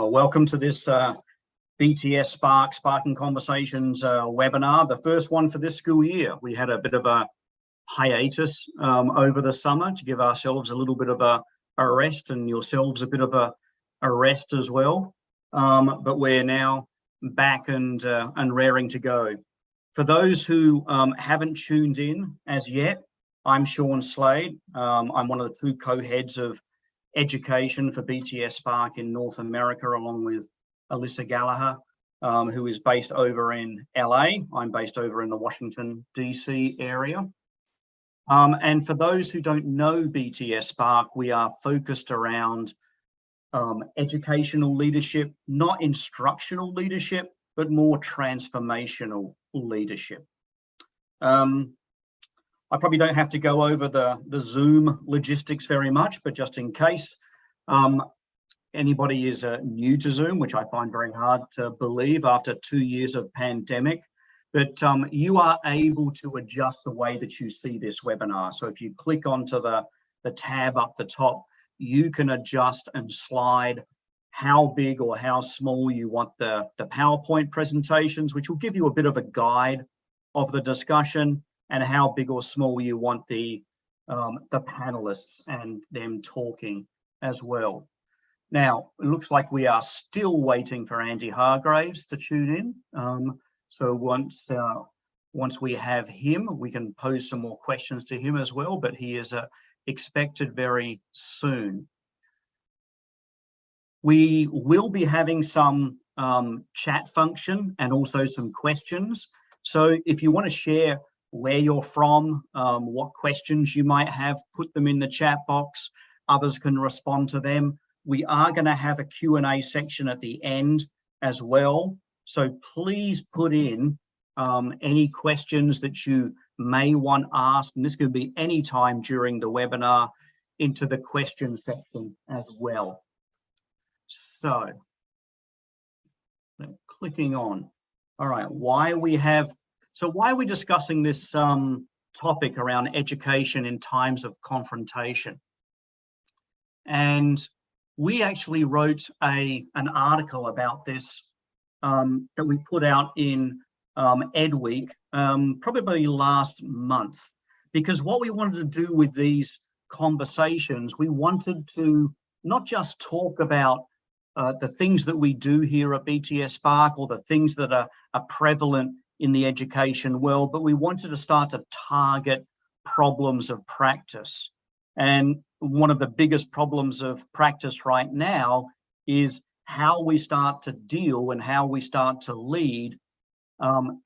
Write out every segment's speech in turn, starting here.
Well, welcome to this BTS Sparking Conversations webinar, the first one for this school year. We had a bit of a hiatus over the summer to give ourselves a little bit of a rest and yourselves a bit of a rest as well. But we're now back and raring to go. For those who haven't tuned in as yet, I'm Sean Slade. I'm one of the two co-heads of education for BTS Spark in North America, along with Alyssa Gallagher, who is based over in LA. I'm based over in the Washington, DC area. And for those who don't know BTS Spark, we are focused around educational leadership, not instructional leadership, but more transformational leadership. I probably don't have to go over the Zoom logistics very much, but just in case anybody is new to Zoom, which I find very hard to believe after 2 years of pandemic, but you are able to adjust the way that you see this webinar. So if you click onto the tab up the top, you can adjust and slide how big or how small you want the PowerPoint presentations, which will give you a bit of a guide of the discussion, and how big or small you want the panelists and them talking as well. Now, it looks like we are still waiting for Andy Hargreaves to tune in. So once we have him, we can pose some more questions to him as well, but he is expected very soon. We will be having some chat function and also some questions. So if you want to share where you're from, what questions you might have, put them in the chat box. Others can respond to them. We are going to have a Q&A section at the end as well. So please put in any questions that you may want asked, and this could be any time during the webinar, into the question section as well. So, clicking on. All right, why are we discussing this topic around education in times of confrontation? And we actually wrote an article about this that we put out in Ed Week probably last month, because what we wanted to do with these conversations, we wanted to not just talk about the things that we do here at BTS Spark or the things that are prevalent in the education world, but we wanted to start to target problems of practice. And one of the biggest problems of practice right now is how we start to deal and how we start to lead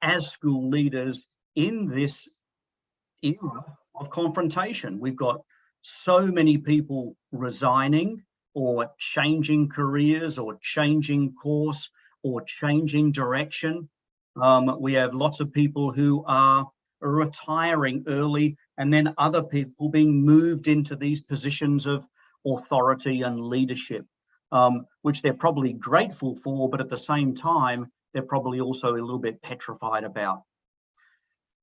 as school leaders in this era of confrontation. We've got so many people resigning or changing careers or changing course or changing direction. We have lots of people who are retiring early, and then other people being moved into these positions of authority and leadership, which they're probably grateful for, but at the same time, they're probably also a little bit petrified about.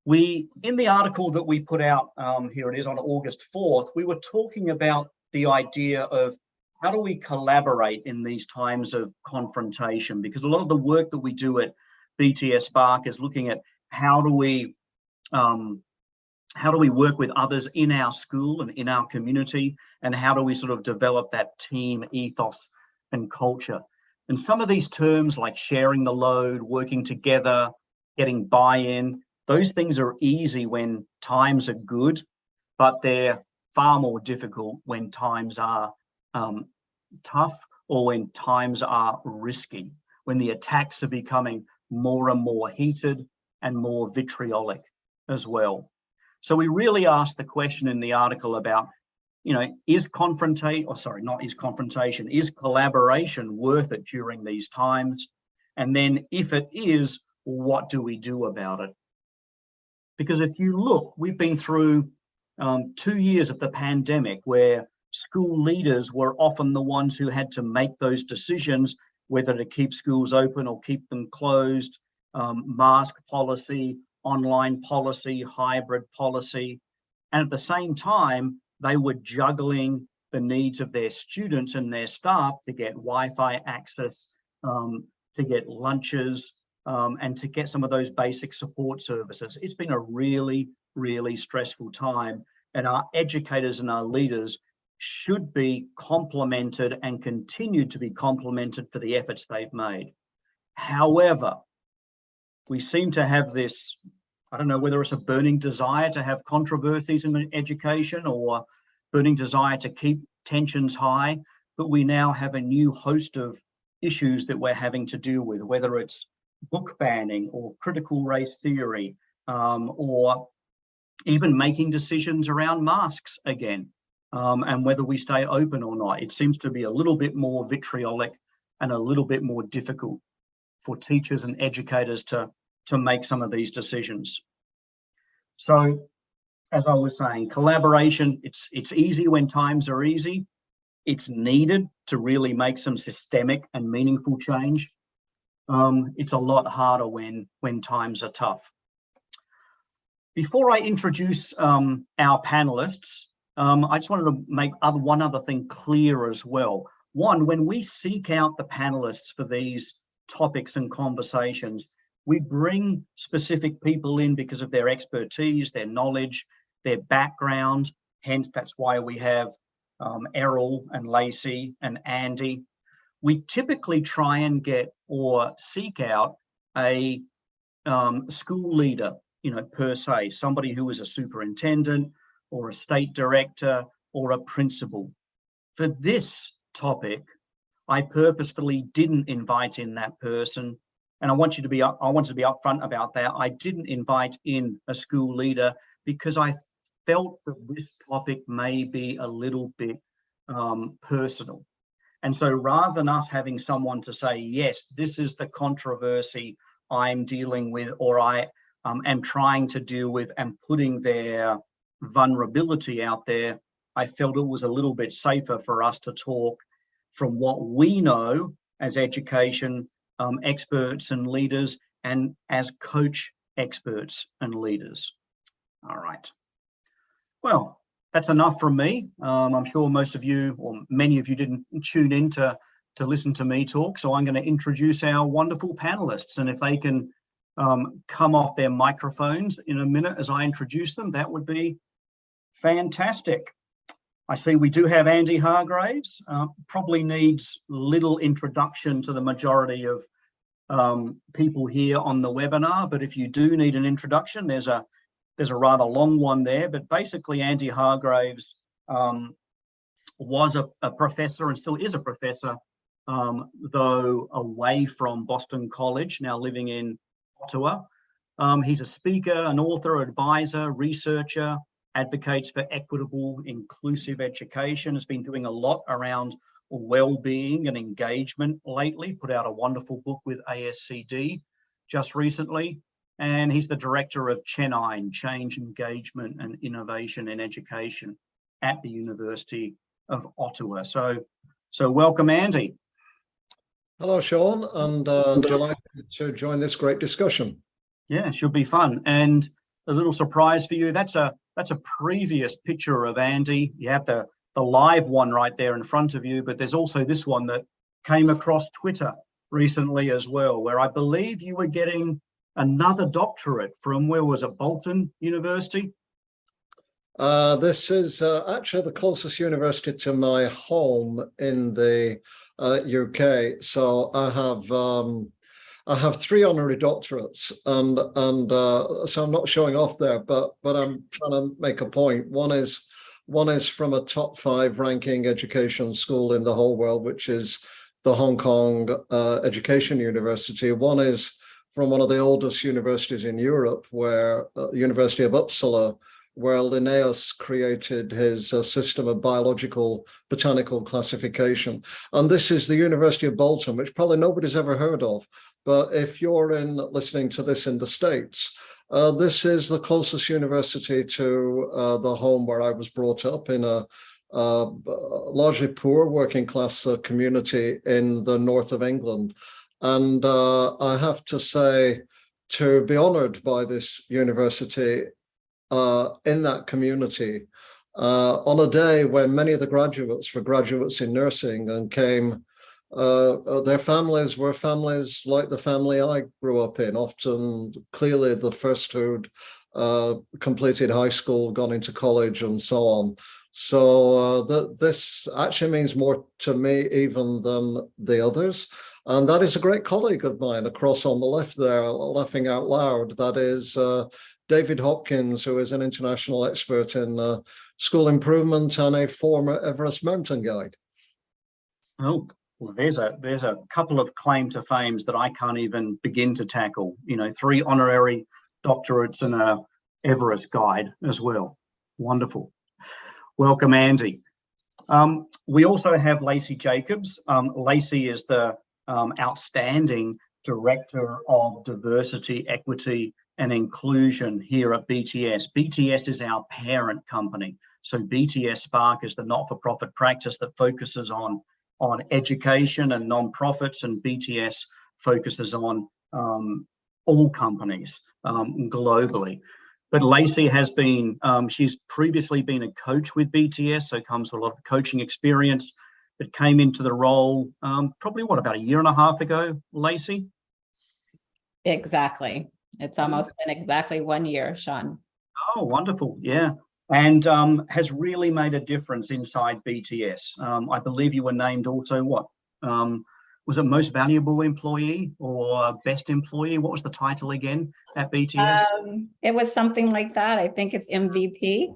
In the article that we put out, here it is on August 4th, we were talking about the idea of how do we collaborate in these times of confrontation, because a lot of the work that we do at BTS Spark is looking at how do we work with others in our school and in our community, and how do we sort of develop that team ethos and culture. And some of these terms like sharing the load, working together, getting buy-in, those things are easy when times are good, but they're far more difficult when times are tough or when times are risky, when the attacks are becoming more and more heated and more vitriolic as well. So we really asked the question in the article about, is collaboration worth it during these times? And then if it is, what do we do about it? Because if you look, we've been through 2 years of the pandemic where school leaders were often the ones who had to make those decisions, whether to keep schools open or keep them closed, mask policy, online policy, hybrid policy. And at the same time, they were juggling the needs of their students and their staff to get Wi-Fi access, to get lunches, and to get some of those basic support services. It's been a really, really stressful time, and our educators and our leaders should be complimented and continue to be complimented for the efforts they've made. However, we seem to have this, I don't know whether it's a burning desire to have controversies in education or burning desire to keep tensions high, but we now have a new host of issues that we're having to deal with, whether it's book banning or critical race theory, or even making decisions around masks again, and whether we stay open or not. It seems to be a little bit more vitriolic and a little bit more difficult for teachers and educators to make some of these decisions. So, as I was saying, collaboration, it's easy when times are easy. It's needed to really make some systemic and meaningful change. It's a lot harder when times are tough. Before I introduce our panelists, I just wanted to make one other thing clear as well. One, when we seek out the panelists for these topics and conversations, we bring specific people in because of their expertise, their knowledge, their background. Hence, that's why we have Errol and Lacee and Andy. We typically try and get or seek out a school leader, per se, somebody who is a superintendent or a state director or a principal. For this topic, I purposefully didn't invite in that person, and I want to be upfront about that. I didn't invite in a school leader because I felt that this topic may be a little bit personal. And so rather than us having someone to say, yes, this is the controversy I'm dealing with, or I am trying to deal with, and putting their vulnerability out there, I felt it was a little bit safer for us to talk from what we know as education experts and leaders, and as coach experts and leaders. All right. Well, that's enough from me. I'm sure most of you, or many of you, didn't tune in to listen to me talk, so I'm going to introduce our wonderful panelists, and if they can come off their microphones in a minute as I introduce them, that would be fantastic. I see we do have Andy Hargreaves. Probably needs little introduction to the majority of people here on the webinar, but if you do need an introduction, there's a rather long one there. But basically, Andy Hargreaves was a professor and still is a professor, though away from Boston College, now living in Ottawa. He's a speaker, an author, advisor, researcher, advocates for equitable, inclusive education, has been doing a lot around well-being and engagement lately, put out a wonderful book with ASCD just recently, and he's the director of CHENINE, Change, Engagement and Innovation in Education at the University of Ottawa. So welcome, Andy. Hello, Sean, and delighted to join this great discussion. Yeah, it should be fun. And a little surprise for you, that's a previous picture of Andy. You have the live one right there in front of you, but there's also this one that came across Twitter recently as well, where I believe you were getting another doctorate from, where was it, Bolton University? This is actually the closest university to my home in the UK. So I have 3 honorary doctorates, and so I'm not showing off there, but I'm trying to make a point. One is from a top 5 ranking education school in the whole world, which is the Hong Kong Education University. One is from one of the oldest universities in Europe, where University of Uppsala, where Linnaeus created his system of biological botanical classification. And this is the University of Bolton, which probably nobody's ever heard of. But if you're listening to this in the States, this is the closest university to the home where I was brought up, in a largely poor working class community in the north of England. And I have to say, to be honored by this university in that community on a day when many of the graduates were graduates in nursing and came, their families were families like the family I grew up in, often clearly the first who'd completed high school, gone into college and so on. So this actually means more to me even than the others. And that is a great colleague of mine across on the left there, laughing out loud. That is David Hopkins, who is an international expert in school improvement and a former Everest mountain guide. Oh, well, there's a couple of claim to fames that I can't even begin to tackle. 3 honorary doctorates and a Everest guide as well. Wonderful. Welcome, Andy. We also have Lacee Jacobs. Lacee is the outstanding Director of Diversity, Equity and Inclusion here at BTS. BTS is our parent company. So BTS Spark is the not-for-profit practice that focuses on education and non-profits, and BTS focuses on all companies globally. But Lacee has been, she's previously been a coach with BTS, so comes with a lot of coaching experience, but came into the role probably, about a year and a half ago, Lacee? Exactly. It's almost been exactly 1 year, Sean. Oh, wonderful. Yeah. And has really made a difference inside BTS. I believe you were named also what? Was it most valuable employee or best employee? What was the title again at BTS? It was something like that. I think it's MVP.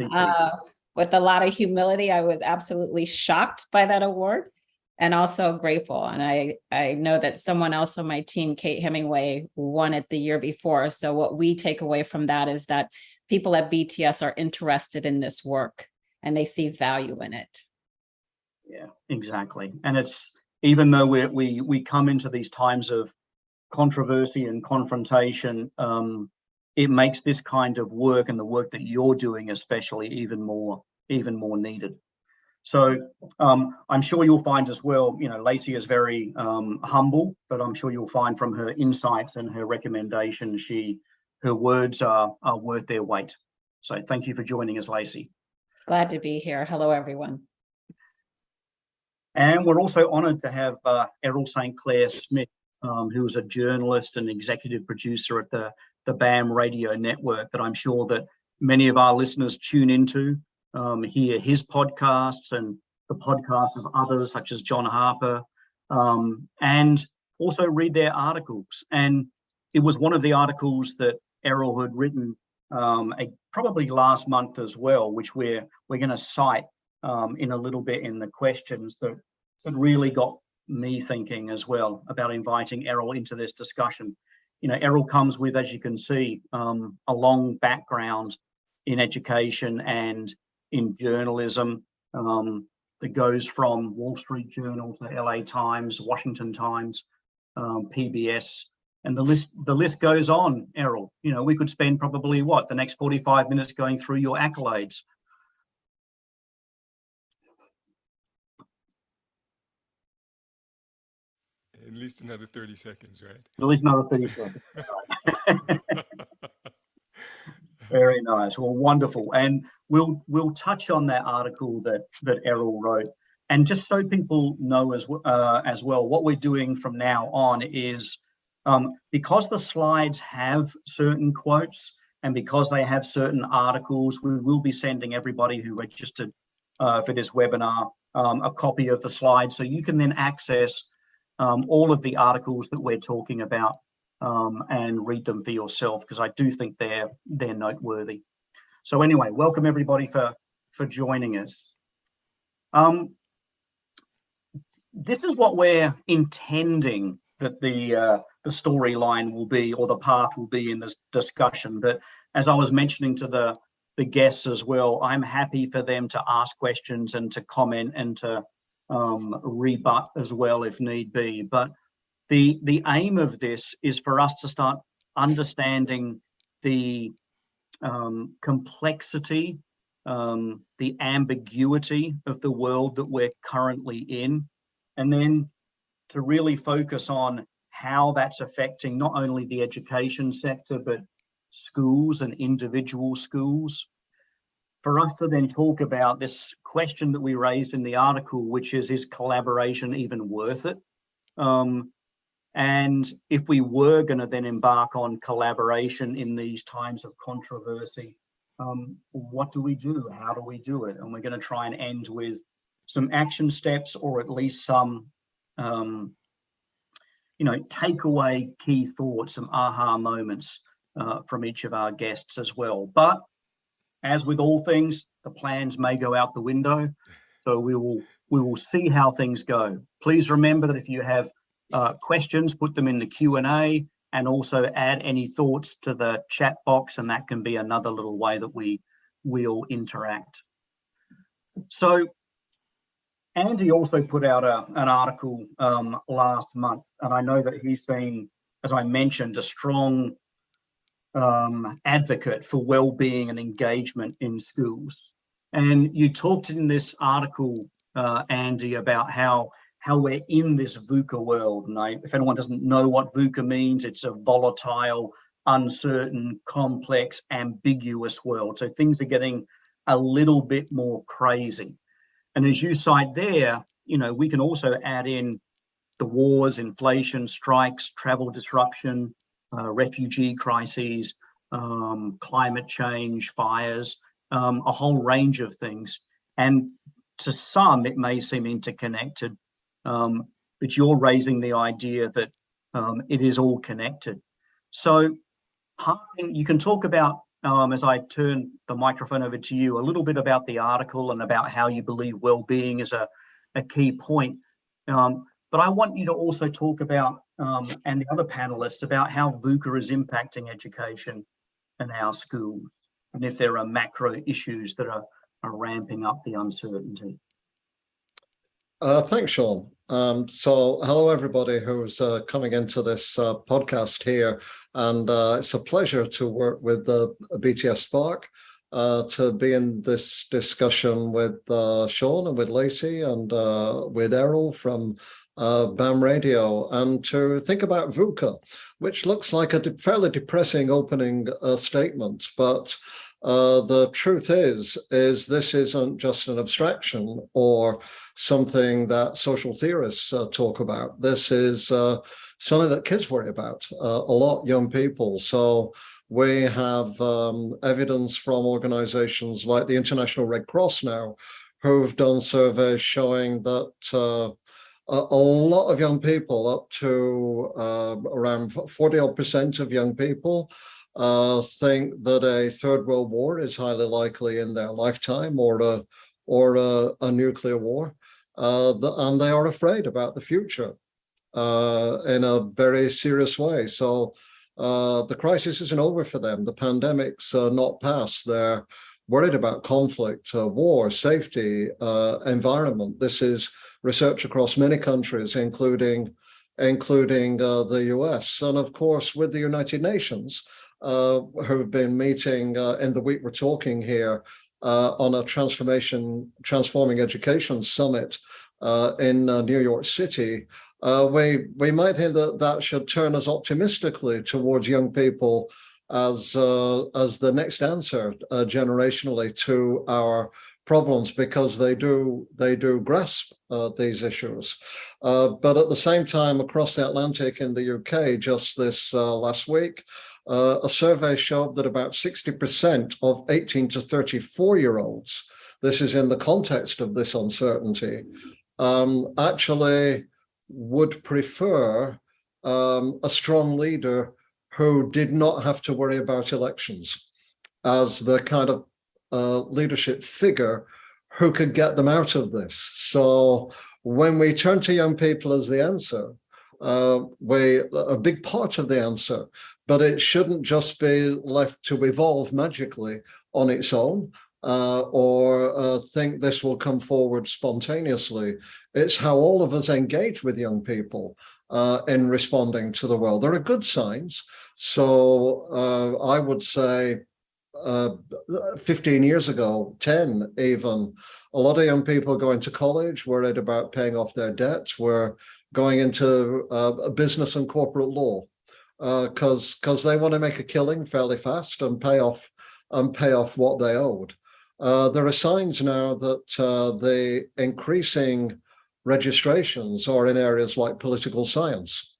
MVP. With a lot of humility, I was absolutely shocked by that award and also grateful. And I know that someone else on my team, Kate Hemingway, won it the year before. So what we take away from that is that people at BTS are interested in this work and they see value in it. Yeah, exactly. And it's, even though we come into these times of controversy and confrontation, it makes this kind of work and the work that you're doing especially even more needed. So I'm sure you'll find as well, Lacee is very humble, but I'm sure you'll find from her insights and her recommendations, her words are worth their weight. So thank you for joining us, Lacee. Glad to be here. Hello, everyone. And we're also honoured to have Errol St. Clair Smith, who is a journalist and executive producer at the BAM radio network that I'm sure that many of our listeners tune into, hear his podcasts and the podcasts of others such as John Harper, and also read their articles. And it was one of the articles that Errol had written probably last month as well, which we're going to cite in a little bit in the questions, that really got me thinking as well about inviting Errol into this discussion. Errol comes with, as you can see, a long background in education and in journalism that goes from Wall Street Journal to LA Times, Washington Times, PBS, and the list goes on, Errol. We could spend probably the next 45 minutes going through your accolades. At least another 30 seconds, right? At least another 30 seconds. Very nice. Well, wonderful. And we'll touch on that article that Errol wrote. And just so people know as well, what we're doing from now on is, because the slides have certain quotes and because they have certain articles, we will be sending everybody who registered for this webinar a copy of the slides, so you can then access all of the articles that we're talking about and read them for yourself, because I do think they're noteworthy. So anyway, welcome everybody for joining us. This is what we're intending that the storyline will be, or the path will be in this discussion. But as I was mentioning to the guests as well, I'm happy for them to ask questions and to comment and to rebut as well if need be. But the aim of this is for us to start understanding the complexity, the ambiguity of the world that we're currently in, and then to really focus on how that's affecting not only the education sector, but schools and individual schools. for us to then talk about this question that we raised in the article, which is collaboration even worth it? And if we were going to then embark on collaboration in these times of controversy, what do we do? How do we do it? And we're going to try and end with some action steps, or at least some, takeaway key thoughts, some aha moments from each of our guests as well. But as with all things, the plans may go out the window. So we will see how things go. Please remember that if you have questions, put them in the Q&A, and also add any thoughts to the chat box, and that can be another little way that we'll interact. So Andy also put out an article last month, and I know that he's been, as I mentioned, a strong advocate for well-being and engagement in schools. And you talked in this article, Andy, about how we're in this VUCA world. And if anyone doesn't know what VUCA means, it's a volatile, uncertain, complex, ambiguous world. So things are getting a little bit more crazy. And as you cite there, we can also add in the wars, inflation, strikes, travel disruption, refugee crises, climate change, fires, a whole range of things. And to some, it may seem interconnected, but you're raising the idea that it is all connected. So you can talk about, as I turn the microphone over to you, a little bit about the article and about how you believe well-being is a key point. But I want you to also talk about, and the other panelists, about how VUCA is impacting education in our schools, and if there are macro issues that are ramping up the uncertainty. Thanks, Sean. So hello, everybody who's coming into this podcast here. And it's a pleasure to work with BTS Spark, to be in this discussion with Sean and with Lacee and with Errol from BAM Radio, and to think about VUCA, which looks like a fairly depressing opening statement. But the truth is this isn't just an abstraction or something that social theorists talk about. This is something that kids worry about a lot, young people. So we have evidence from organizations like the International Red Cross now, who've done surveys showing that a lot of young people, up to around 40% of young people, think that a third world war is highly likely in their lifetime, or a nuclear war, and they are afraid about the future in a very serious way. So the crisis isn't over for them. The pandemic's not past. They're worried about conflict, war, safety, environment. This is research across many countries, including the US, and of course with the United Nations, who've been meeting in the week we're talking here on a transforming education summit in New York City. We might think that should turn us optimistically towards young people as the next answer generationally to our problems, because they do grasp these issues. But at the same time, across the Atlantic in the UK, just this last week, a survey showed that about 60% of 18 to 34-year-olds, this is in the context of this uncertainty, actually would prefer a strong leader who did not have to worry about elections as the kind of leadership figure who could get them out of this. So when we turn to young people as the answer, a big part of the answer, but it shouldn't just be left to evolve magically on its own, or think this will come forward spontaneously. It's how all of us engage with young people in responding to the world. There are good signs. So I would say 15 years ago, 10 even, a lot of young people going to college, worried about paying off their debts, were going into business and corporate law because they want to make a killing fairly fast and pay off what they owed. There are signs now that the increasing registrations are in areas like political science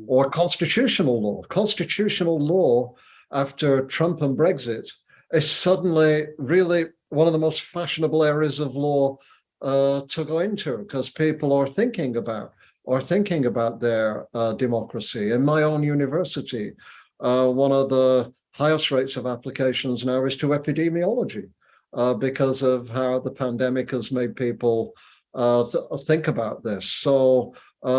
or constitutional law. Constitutional law, after Trump and Brexit, is suddenly really one of the most fashionable areas of law to go into, because people are thinking about their democracy. In my own university, one of the highest rates of applications now is to epidemiology, because of how the pandemic has made people think about this. So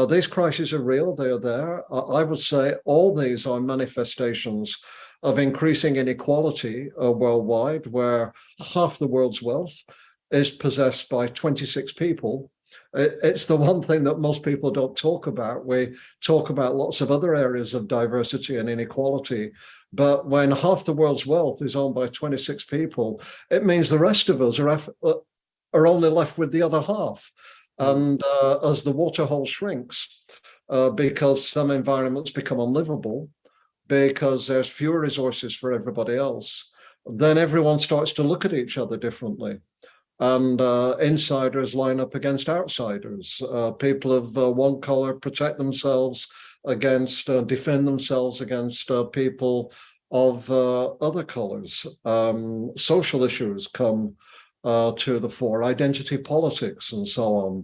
these crises are real, they are there. I would say all these are manifestations of increasing inequality worldwide, where half the world's wealth is possessed by 26 people. It's the one thing that most people don't talk about. We talk about lots of other areas of diversity and inequality, but when half the world's wealth is owned by 26 people, it means the rest of us are only left with the other half. And as the water hole shrinks, because some environments become unlivable, because there's fewer resources for everybody else, then everyone starts to look at each other differently. And insiders line up against outsiders. People of one color protect themselves against, defend themselves against people of other colors. Social issues come to the fore, identity politics and so on.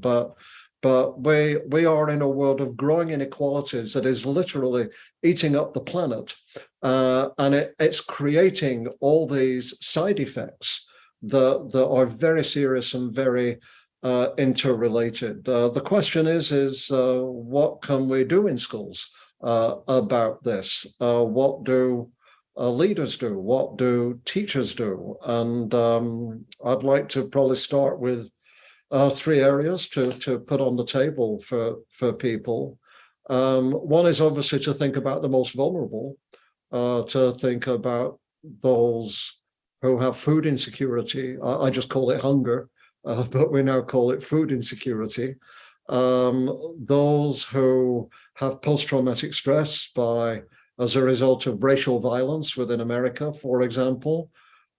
But we are in a world of growing inequalities that is literally eating up the planet. And it's creating all these side effects that are very serious and very interrelated. The question is what can we do in schools about this? What do leaders do? What do teachers do? And I'd like to probably start with 3 areas to put on the table for people. One is obviously to think about the most vulnerable, to think about those who have food insecurity. I just call it hunger, but we now call it food insecurity. Those who have post-traumatic stress as a result of racial violence within America, for example,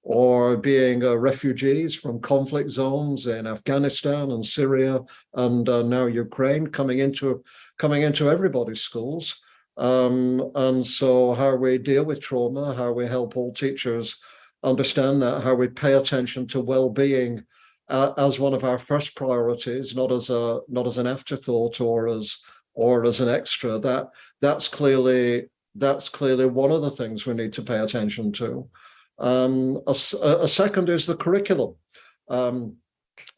or being refugees from conflict zones in Afghanistan and Syria and now Ukraine, coming into everybody's schools. And so how we deal with trauma, how we help all teachers understand that, how we pay attention to well-being as one of our first priorities, not as an afterthought or as an extra. That's clearly one of the things we need to pay attention to. A second is the curriculum.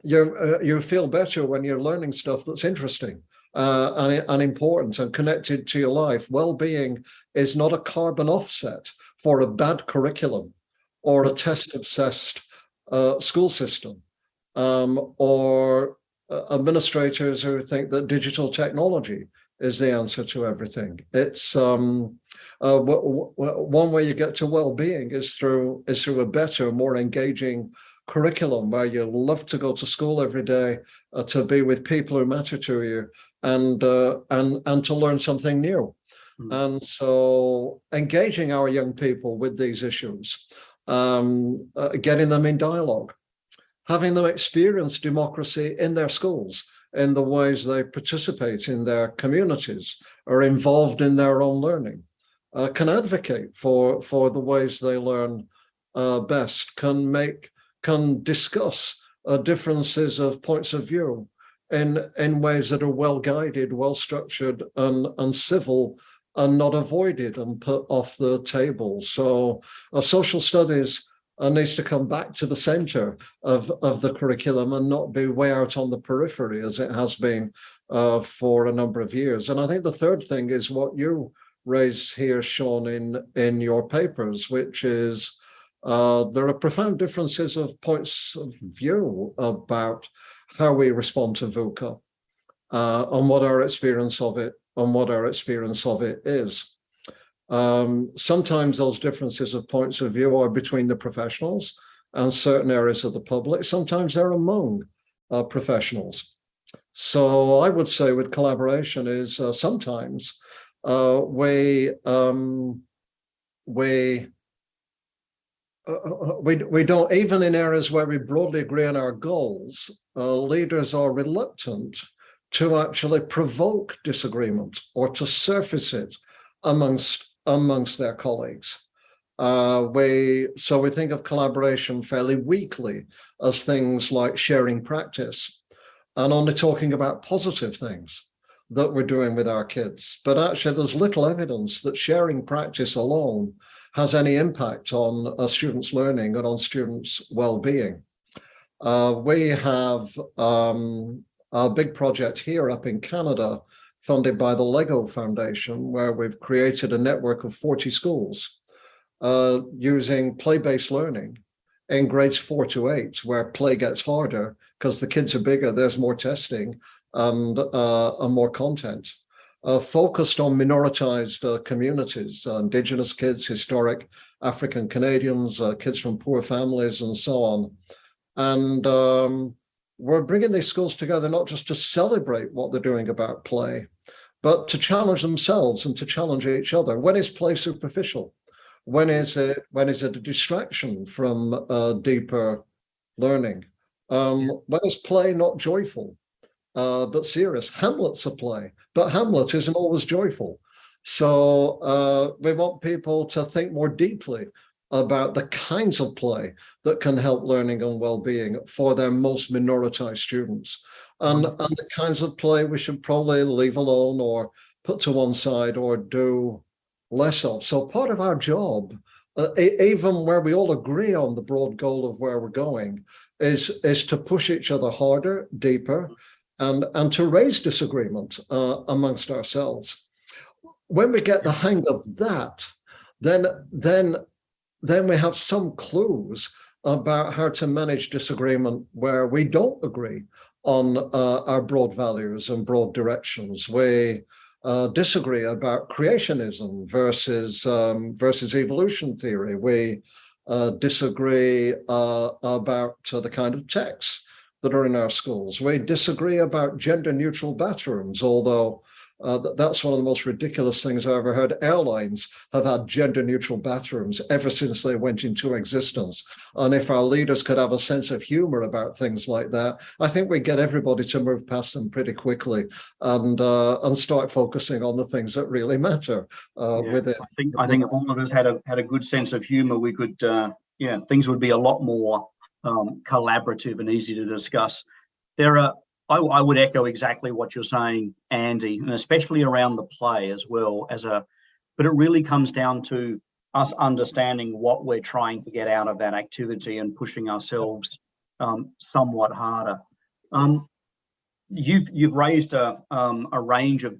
You feel better when you're learning stuff that's interesting and important and connected to your life. Well-being is not a carbon offset for a bad curriculum or a test-obsessed school system, or administrators who think that digital technology is the answer to everything. It's one way you get to well-being is through a better, more engaging curriculum where you love to go to school every day, to be with people who matter to you, and to learn something new. And so engaging our young people with these issues, getting them in dialogue, having them experience democracy in their schools, in the ways they participate in their communities, are involved in their own learning, can advocate for the ways they learn best, can discuss differences of points of view in ways that are well-guided, well-structured, and civil, and not avoided and put off the table. So social studies needs to come back to the center of the curriculum and not be way out on the periphery as it has been for a number of years. And I think the third thing is what you raise here, Sean, in your papers, which is there are profound differences of points of view about how we respond to VUCA, and what our experience of it is. Sometimes those differences of points of view are between the professionals and certain areas of the public. Sometimes they're among professionals. So I would say with collaboration is sometimes we we don't, even in areas where we broadly agree on our goals, leaders are reluctant to actually provoke disagreement or to surface it amongst their colleagues. So we think of collaboration fairly weakly as things like sharing practice and only talking about positive things that we're doing with our kids. But actually, there's little evidence that sharing practice alone has any impact on a student's learning and on students' well-being. We have a big project here up in Canada funded by the Lego Foundation, where we've created a network of 40 schools using play-based learning in grades 4 to 8, where play gets harder because the kids are bigger, there's more testing and more content. Focused on minoritized communities, Indigenous kids, historic African Canadians, kids from poor families, and so on. And we're bringing these schools together not just to celebrate what they're doing about play, but to challenge themselves and to challenge each other. When is play superficial? When is it a distraction from deeper learning? When is play not joyful, but serious? Hamlet's a play, but Hamlet isn't always joyful. So we want people to think more deeply about the kinds of play that can help learning and well-being for their most minoritized students. And the kinds of play we should probably leave alone or put to one side or do less of. So part of our job, even where we all agree on the broad goal of where we're going, is to push each other harder, deeper, and to raise disagreement amongst ourselves. When we get the hang of that, then we have some clues about how to manage disagreement where we don't agree on our broad values and broad directions. We disagree about creationism versus evolution theory. We disagree about the kind of texts that are in our schools. We disagree about gender-neutral bathrooms, although that's one of the most ridiculous things I ever heard. Airlines have had gender-neutral bathrooms ever since they went into existence. And if our leaders could have a sense of humor about things like that, I think we get everybody to move past them pretty quickly and start focusing on the things that really matter with it. I think if all of us had a good sense of humor, we could, things would be a lot more collaborative and easy to discuss. I would echo exactly what you're saying, Andy, and especially around the play as well but it really comes down to us understanding what we're trying to get out of that activity and pushing ourselves somewhat harder. You've raised a range of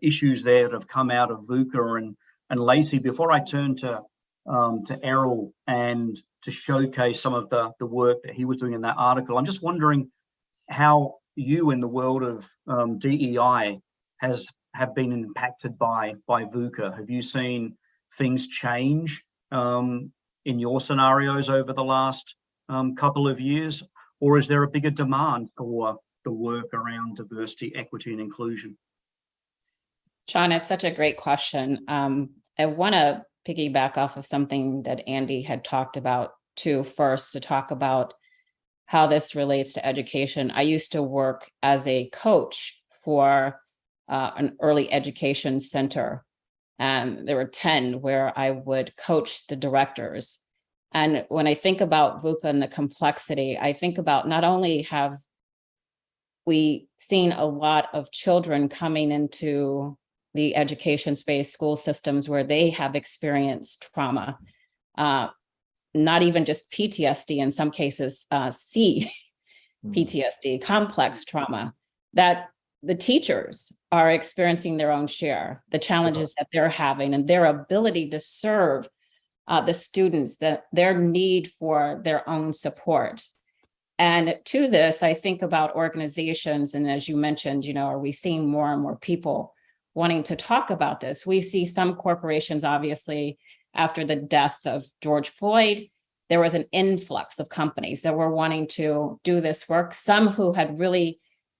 issues there that have come out of VUCA and Lacee. Before I turn to Errol and to showcase some of the work that he was doing in that article, I'm just wondering how you in the world of DEI have been impacted by VUCA. Have you seen things change in your scenarios over the last couple of years, or is there a bigger demand for the work around diversity, equity, and inclusion? Sean, it's such a great question. I want to piggyback off of something that Andy had talked about too first, to talk about how this relates to education. I used to work as a coach for an early education center, and there were 10 where I would coach the directors. And when I think about VUCA and the complexity, I think about not only have we seen a lot of children coming into the education space, school systems where they have experienced trauma, not even just PTSD, in some cases, PTSD, complex trauma, that the teachers are experiencing their own share, the challenges that they're having and their ability to serve the students, their need for their own support. And to this, I think about organizations, and as you mentioned, are we seeing more and more people wanting to talk about this? We see some corporations, obviously, after the death of George Floyd, there was an influx of companies that were wanting to do this work, some who had really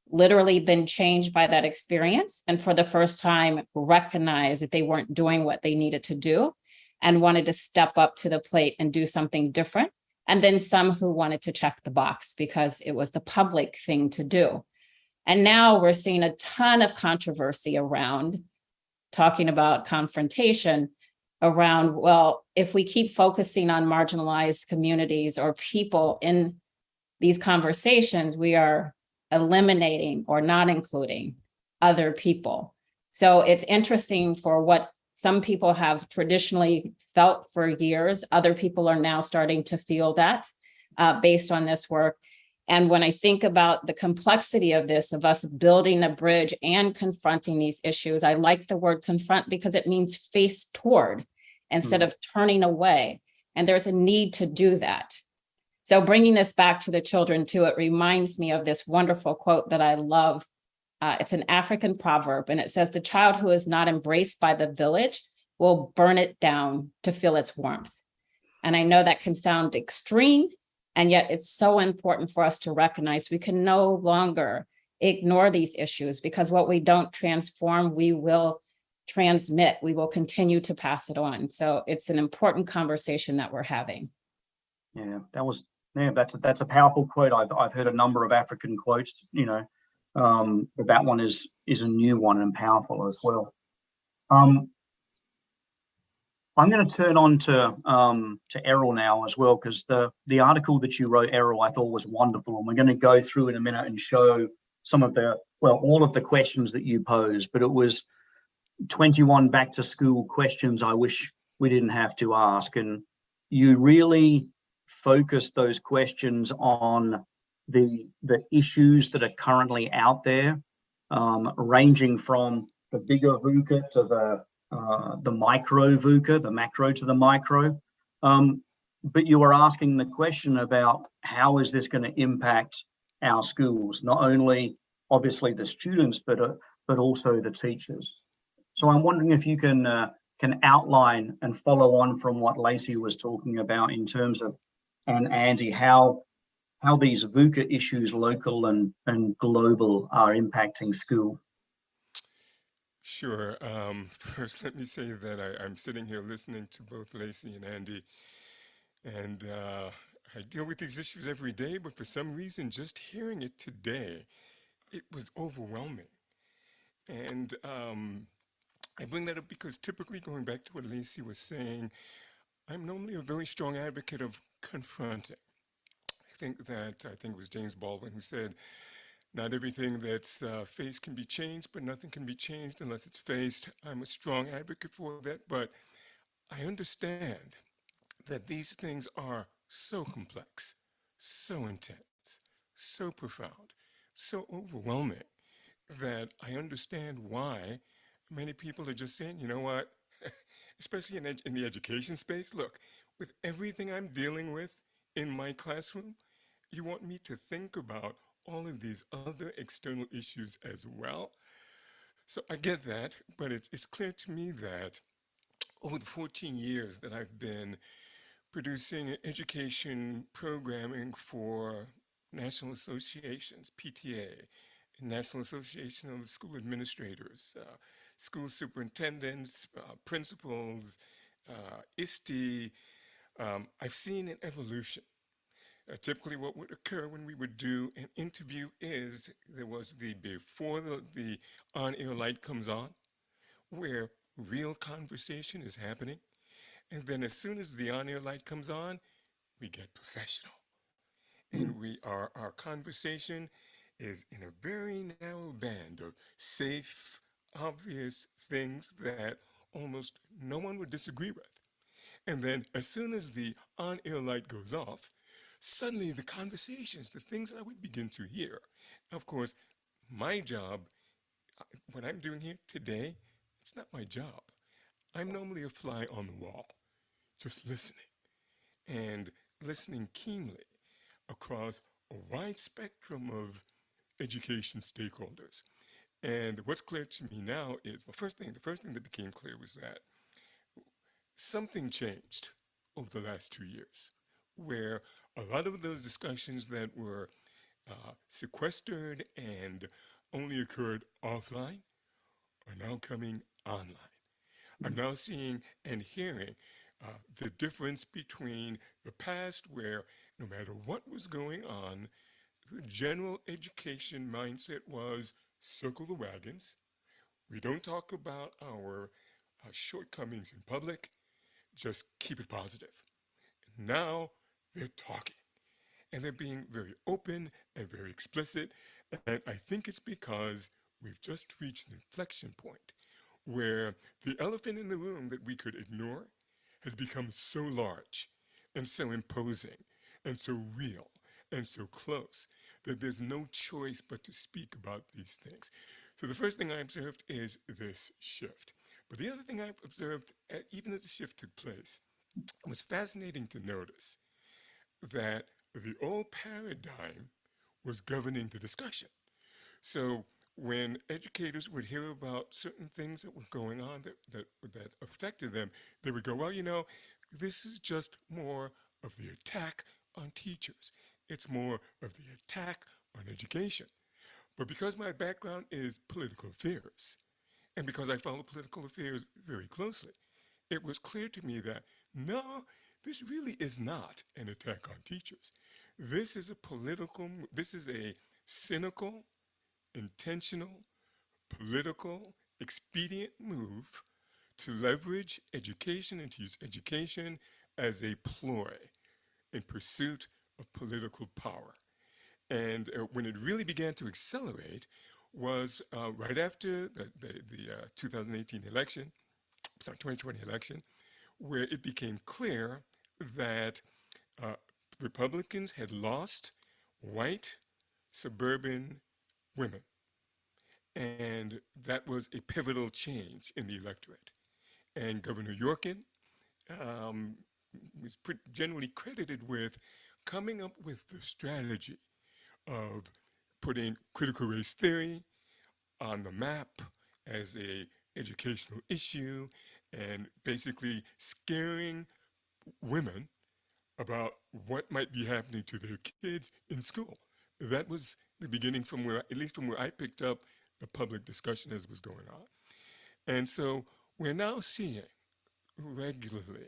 literally been changed by that experience and for the first time recognized that they weren't doing what they needed to do. and wanted to step up to the plate and do something different. And then some who wanted to check the box because it was the public thing to do. And now we're seeing a ton of controversy around talking about confrontation around, well, if we keep focusing on marginalized communities or people in these conversations, we are eliminating or not including other people. So it's interesting for what some people have traditionally felt for years. Other people are now starting to feel that based on this work. And when I think about the complexity of this, of us building a bridge and confronting these issues, I like the word confront because it means face toward instead of turning away. And there's a need to do that. So bringing this back to the children too, it reminds me of this wonderful quote that I love. It's an African proverb, and it says, "The child who is not embraced by the village will burn it down to feel its warmth." And I know that can sound extreme, and yet it's so important for us to recognize we can no longer ignore these issues, because what we don't transform, we will transmit, we will continue to pass it on. So it's an important conversation that we're having. Yeah, that's a powerful quote. I've heard a number of African quotes, but that one is a new one and powerful as well. I'm going to turn on to Errol now as well, because the article that you wrote, Errol, I thought was wonderful, and we're going to go through in a minute and show some of all of the questions that you posed. But it was 21 back to school questions I wish we didn't have to ask, and you really focused those questions on the issues that are currently out there, ranging from the bigger VUCA to the micro VUCA, the macro to the micro. But you were asking the question about how is this going to impact our schools, not only obviously the students, but also the teachers. So I'm wondering if you can outline and follow on from what Lacee was talking about in terms of, and Andy, how these VUCA issues, local and global, are impacting school. Sure. First, let me say that I'm sitting here listening to both Lacee and Andy, and I deal with these issues every day, but for some reason, just hearing it today, it was overwhelming. And I bring that up because typically, going back to what Lacee was saying, I'm normally a very strong advocate of confronting. I think it was James Baldwin who said, not everything that's faced can be changed, but nothing can be changed unless it's faced. I'm a strong advocate for that, but I understand that these things are so complex, so intense, so profound, so overwhelming that I understand why many people are just saying, you know what, especially in the education space, look, with everything I'm dealing with in my classroom, you want me to think about all of these other external issues as well. So I get that, but it's clear to me that over the 14 years that I've been producing education programming for national associations, PTA, National Association of School Administrators, school superintendents, principals, ISTE, I've seen an evolution. Typically, what would occur when we would do an interview is there was before the on-air light comes on, where real conversation is happening, and then as soon as the on-air light comes on, we get professional, and our conversation is in a very narrow band of safe, obvious things that almost no one would disagree with. And then as soon as the on-air light goes off, suddenly the conversations, the things that I would begin to hear. Of course, my job, what I'm doing here today, it's not my job. I'm normally a fly on the wall, just listening and listening keenly across a wide spectrum of education stakeholders. And what's clear to me now is, the first thing that became clear was that something changed over the last 2 years, where a lot of those discussions that were sequestered and only occurred offline are now coming online. I'm now seeing and hearing the difference between the past, where no matter what was going on, the general education mindset was circle the wagons. We don't talk about our shortcomings in public, just keep it positive. Now they're talking, and they're being very open and very explicit. And I think it's because we've just reached an inflection point where the elephant in the room that we could ignore has become so large and so imposing and so real and so close that there's no choice but to speak about these things. So the first thing I observed is this shift. But the other thing I observed, even as the shift took place, it was fascinating to notice that the old paradigm was governing the discussion. So when educators would hear about certain things that were going on that affected them, they would go, well, this is just more of the attack on teachers. It's more of the attack on education. But because my background is political affairs, and because I follow political affairs very closely, it was clear to me that no, this really is not an attack on teachers. This is a cynical, intentional, political, expedient move to leverage education and to use education as a ploy in pursuit of political power. And when it really began to accelerate was right after the 2018 election, 2020 election, where it became clear that uh, Republicans had lost white suburban women. And that was a pivotal change in the electorate. And Governor Yorkin um, was generally credited with coming up with the strategy of putting critical race theory on the map as a educational issue and basically scaring women about what might be happening to their kids in school. That was the beginning from where, at least from where I picked up the public discussion as it was going on. And so we're now seeing regularly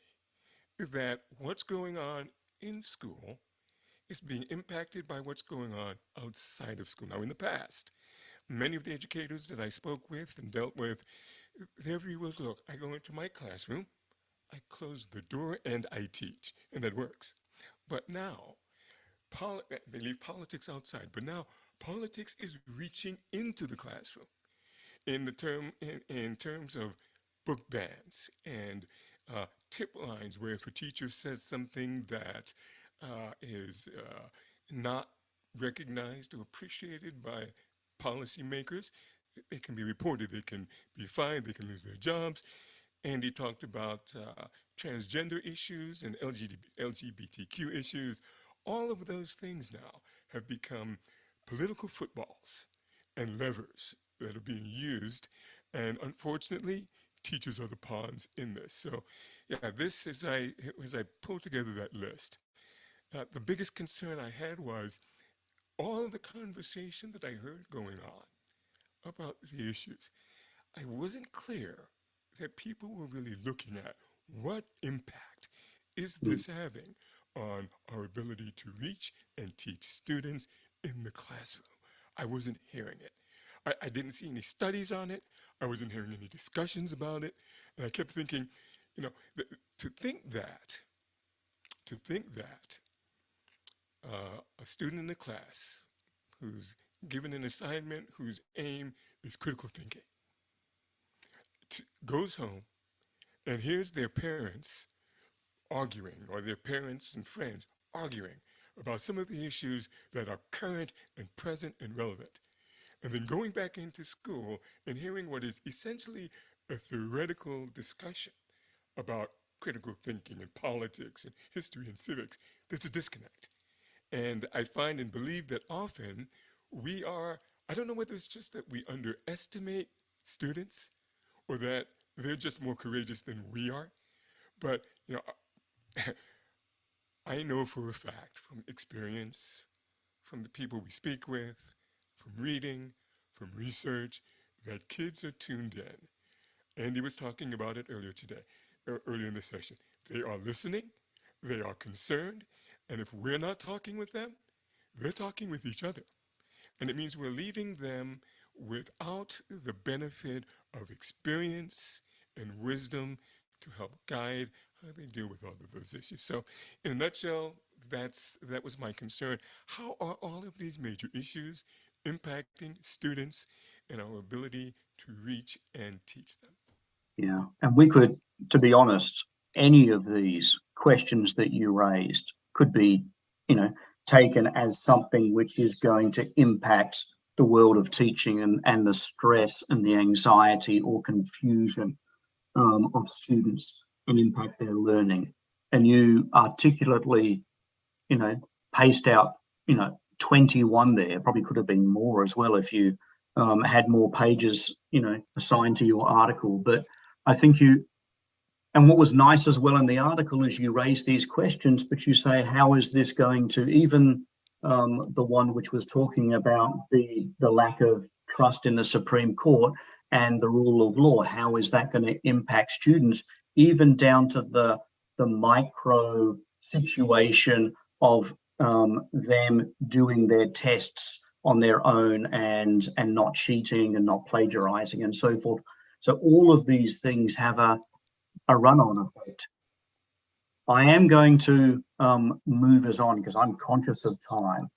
that what's going on in school is being impacted by what's going on outside of school. Now, in the past, many of the educators that I spoke with and dealt with, their view was, look, I go into my classroom, I close the door, and I teach, and that works. But now, they leave politics outside, but now politics is reaching into the classroom in terms of book bans and tip lines where if a teacher says something that is not recognized or appreciated by policymakers, it can be reported, they can be fined, they can lose their jobs. And he talked about transgender issues and LGBTQ issues. All of those things now have become political footballs and levers that are being used. And unfortunately, teachers are the pawns in this. So, yeah, this as I pulled together that list, the biggest concern I had was all of the conversation that I heard going on about the issues. I wasn't clear that people were really looking at what impact is this having on our ability to reach and teach students in the classroom. I wasn't hearing it. I didn't see any studies on it. I wasn't hearing any discussions about it. And I kept thinking, to think that a student in the class who's given an assignment whose aim is critical thinking goes home and hears their parents arguing, or their parents and friends arguing about some of the issues that are current and present and relevant, and then going back into school and hearing what is essentially a theoretical discussion about critical thinking and politics and history and civics, there's a disconnect. And I find and believe that often I don't know whether it's just that we underestimate students or that they're just more courageous than we are. But, I know for a fact from experience, from the people we speak with, from reading, from research, that kids are tuned in. Andy was talking about it earlier today, earlier in the session. They are listening, they are concerned, and if we're not talking with them, they're talking with each other. And it means we're leaving them without the benefit of experience and wisdom to help guide how they deal with all of those issues. So, in a nutshell, that was my concern. How are all of these major issues impacting students and our ability to reach and teach them? Yeah, and we could, to be honest, any of these questions that you raised could be, taken as something which is going to impact the world of teaching and the stress and the anxiety or confusion of students and impact their learning. And you articulately, paced out, 21 there. Probably could have been more as well if you had more pages, assigned to your article. But I think and what was nice as well in the article is you raise these questions, but you say, how is this going to, even the one which was talking about the lack of trust in the Supreme Court and the rule of law, how is that going to impact students, even down to the micro situation of them doing their tests on their own and not cheating and not plagiarizing and so forth. So all of these things have a run-on effect. I am going to move us on because I'm conscious of time.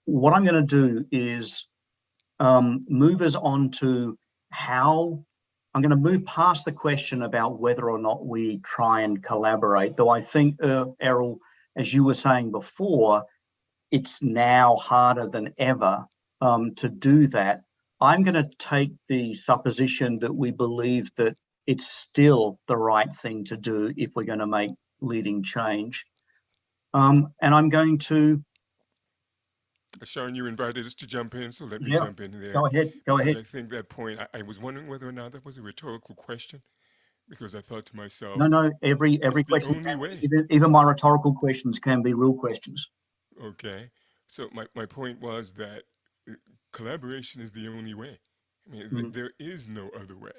What I'm going to do is move us on to how I'm going to move past the question about whether or not we try and collaborate, though I think, Errol, as you were saying before, it's now harder than ever to do that. I'm going to take the supposition that we believe that it's still the right thing to do if we're going to make leading change. And I'm going to... Sharon, you invited us to jump in, so let me jump in there. Go ahead. I think that point, I was wondering whether or not that was a rhetorical question, because I thought to myself... No, every question, even my rhetorical questions can be real questions. Okay. So my point was that collaboration is the only way. I mean, there is no other way.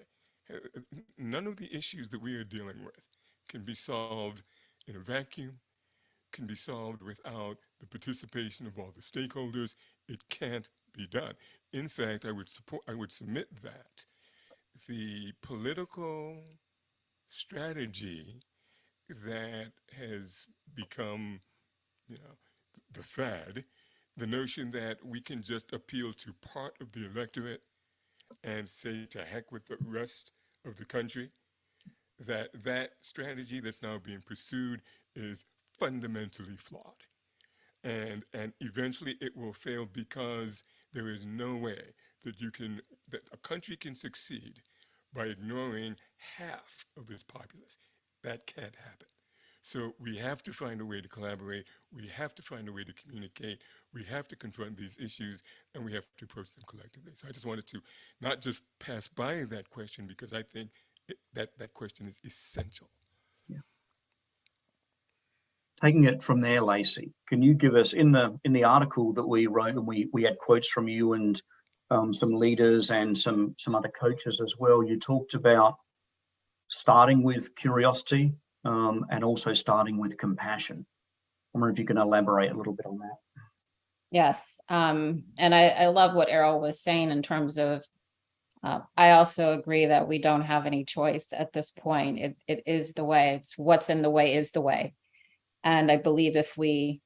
None of the issues that we are dealing with can be solved in a vacuum, can be solved without the participation of all the stakeholders. It can't be done. In fact, I would submit that the political strategy that has become, the fad, the notion that we can just appeal to part of the electorate and say to heck with the rest of the country, that strategy that's now being pursued is fundamentally flawed. And eventually it will fail because there is no way that a country can succeed by ignoring half of its populace. That can't happen. So we have to find a way to collaborate. We have to find a way to communicate. We have to confront these issues, and we have to approach them collectively. So I just wanted to not just pass by that question, because I think that question is essential. Yeah. Taking it from there, Lacee, can you give us, in the article that we wrote, and we had quotes from you and some leaders and some other coaches as well, you talked about starting with curiosity, and also starting with compassion. I wonder if you can elaborate a little bit on that. Yes. And I love what Errol was saying in terms of, I also agree that we don't have any choice at this point. It is the way. It's what's in the way is the way. And I believe if we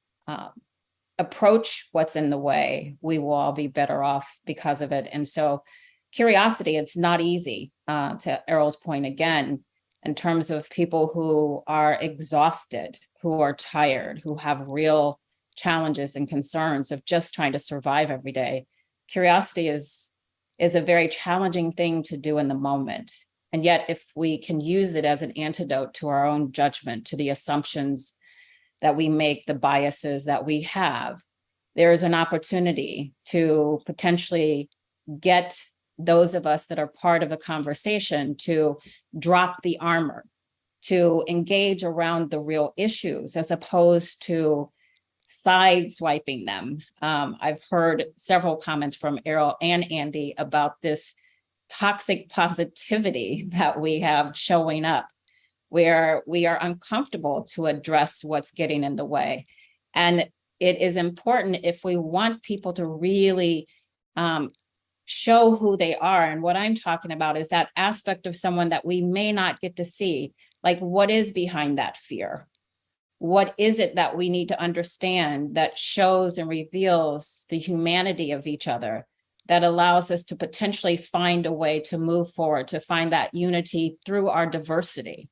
approach what's in the way, we will all be better off because of it. And so curiosity, it's not easy, to Errol's point again, in terms of people who are exhausted, who are tired, who have real challenges and concerns of just trying to survive every day. Curiosity is a very challenging thing to do in the moment. And yet, if we can use it as an antidote to our own judgment, to the assumptions that we make, the biases that we have, there is an opportunity to potentially get those of us that are part of a conversation to drop the armor, to engage around the real issues as opposed to sideswiping them. I've heard several comments from Errol and Andy about this toxic positivity that we have showing up where we are uncomfortable to address what's getting in the way. And it is important, if we want people to really show who they are. And what I'm talking about is that aspect of someone that we may not get to see, like what is behind that fear? What is it that we need to understand that shows and reveals the humanity of each other, that allows us to potentially find a way to move forward, to find that unity through our diversity?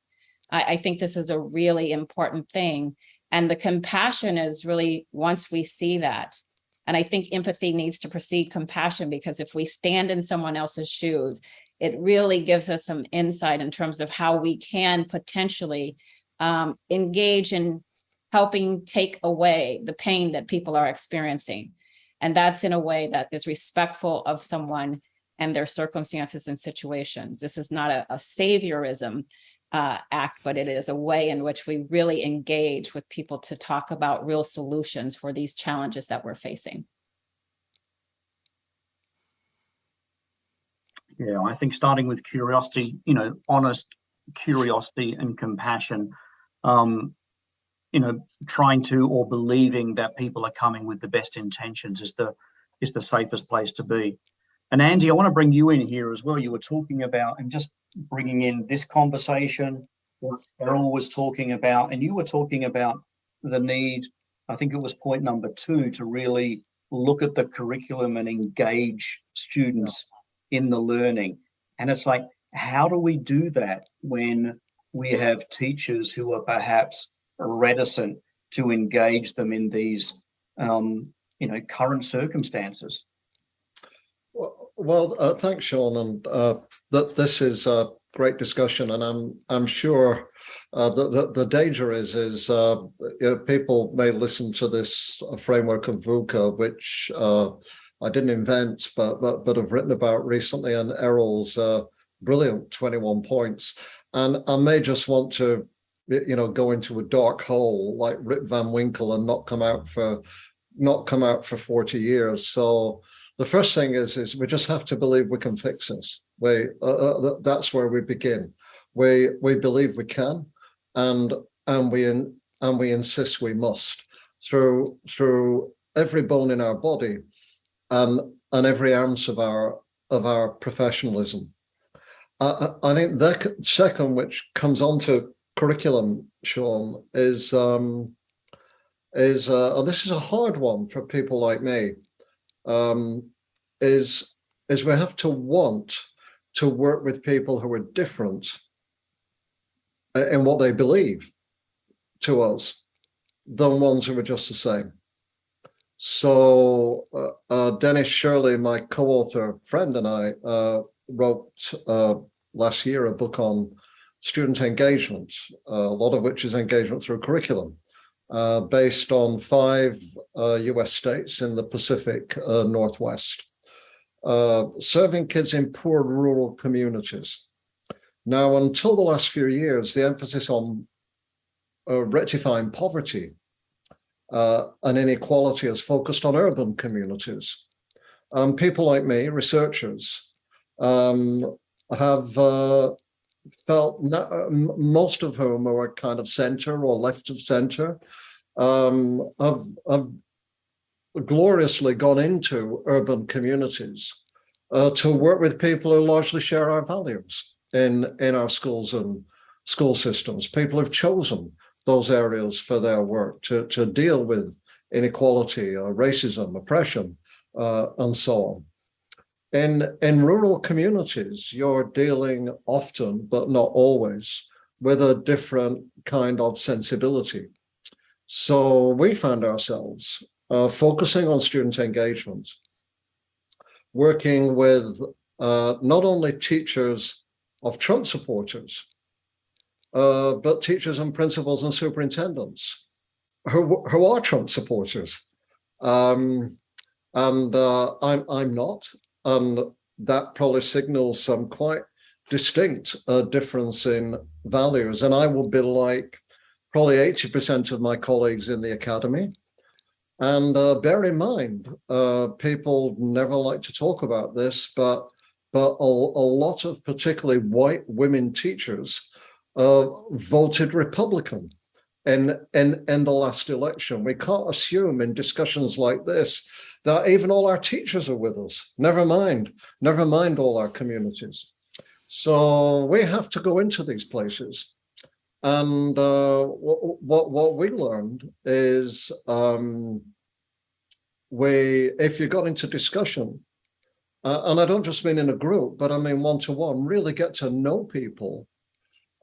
I think this is a really important thing. And the compassion is really, once we see that, and I think empathy needs to precede compassion, because if we stand in someone else's shoes, it really gives us some insight in terms of how we can potentially engage in helping take away the pain that people are experiencing. And that's in a way that is respectful of someone and their circumstances and situations. This is not a saviorism act, but it is a way in which we really engage with people to talk about real solutions for these challenges that we're facing. Yeah, I think starting with curiosity, honest curiosity and compassion, trying to, or believing that people are coming with the best intentions is the safest place to be. And Andy, I want to bring you in here as well. You were talking about, and just bringing in this conversation, what Errol was talking about, and you were talking about the need, I think it was point number 2, to really look at the curriculum and engage students in the learning. And it's like, how do we do that when we have teachers who are perhaps reticent to engage them in these, current circumstances? Well, thanks, Sean, and that this is a great discussion, and I'm sure the danger is people may listen to this framework of VUCA, which I didn't invent, but have written about recently, and Errol's brilliant 21 points, and I may just want to go into a dark hole like Rip Van Winkle and not come out for 40 years. So the first thing is we just have to believe we can fix this. That's where we begin. We believe we can, and we insist we must, through every bone in our body and every ounce of our professionalism. I think the second, which comes on to curriculum, Sean, is and this is a hard one for people like me, is we have to want to work with people who are different in what they believe to us than ones who are just the same. So Dennis Shirley, my co-author friend, and I wrote last year a book on student engagement, a lot of which is engagement through curriculum, based on 5 US states in the Pacific Northwest, serving kids in poor rural communities. Now, until the last few years, the emphasis on rectifying poverty and inequality has focused on urban communities. People like me, researchers, have felt, most of whom are kind of center or left of center, have gloriously gone into urban communities to work with people who largely share our values in our schools and school systems. People have chosen those areas for their work to deal with inequality, racism, oppression, and so on. In rural communities, you're dealing often, but not always, with a different kind of sensibility. So we found ourselves focusing on student engagement, working with not only teachers of Trump supporters, but teachers and principals and superintendents who are Trump supporters. And I'm not. And that probably signals some quite distinct difference in values. And I will be like probably 80% of my colleagues in the academy. And bear in mind, people never like to talk about this, but a lot of particularly white women teachers voted Republican in the last election. We can't assume in discussions like this that even all our teachers are with us. Never mind all our communities. So we have to go into these places. And what we learned is if you got into discussion, and I don't just mean in a group, but I mean one-to-one, really get to know people.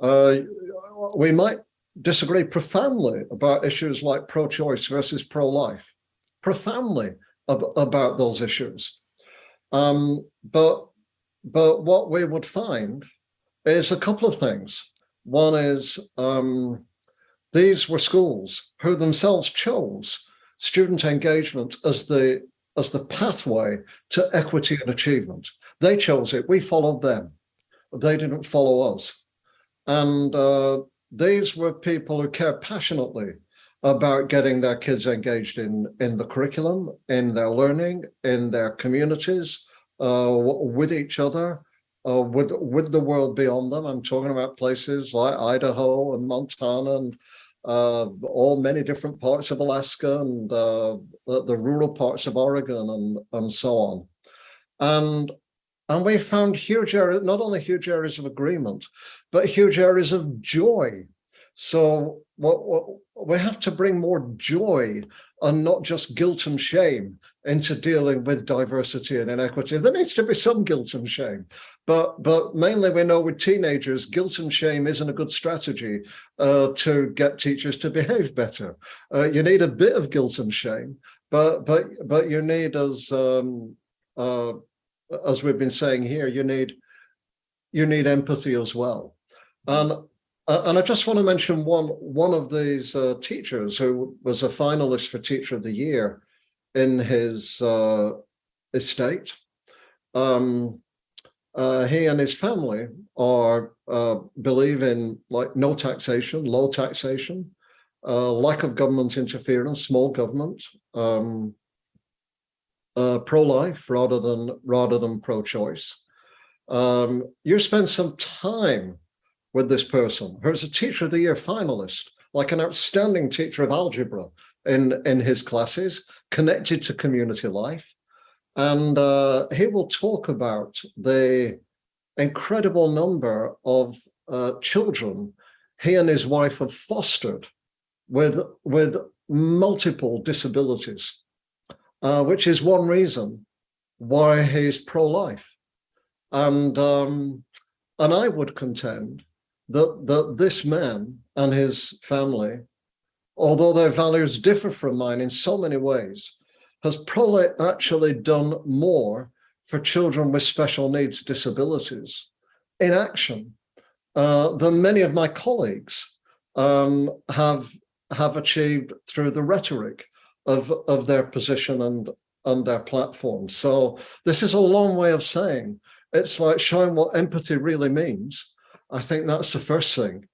We might disagree profoundly about issues like pro-choice versus pro-life, profoundly about those issues. But what we would find is a couple of things. One is these were schools who themselves chose student engagement as the pathway to equity and achievement. They chose it. We followed them. They didn't follow us. And these were people who cared passionately about getting their kids engaged in the curriculum, in their learning, in their communities, with each other, with the world beyond them. I'm talking about places like Idaho and Montana and all many different parts of Alaska and the rural parts of Oregon and so on. And we found huge areas, not only huge areas of agreement, but huge areas of joy. So we have to bring more joy and not just guilt and shame into dealing with diversity and inequity. There needs to be some guilt and shame, but mainly we know with teenagers, guilt and shame isn't a good strategy to get teachers to behave better. You need a bit of guilt and shame, but you need, as we've been saying here, you need empathy as well. And I just want to mention one of these teachers who was a finalist for Teacher of the Year in his estate. He and his family believe in like no taxation, low taxation, lack of government interference, small government, pro-life rather than pro-choice. You spend some time with this person who's a Teacher of the Year finalist, like an outstanding teacher of algebra in his classes, connected to community life. And he will talk about the incredible number of children he and his wife have fostered with multiple disabilities, which is one reason why he's pro-life. And I would contend that this man and his family, although their values differ from mine in so many ways, has probably actually done more for children with special needs disabilities in action than many of my colleagues have achieved through the rhetoric of their position and their platform. So this is a long way of saying it's like showing what empathy really means. I think that's the first thing.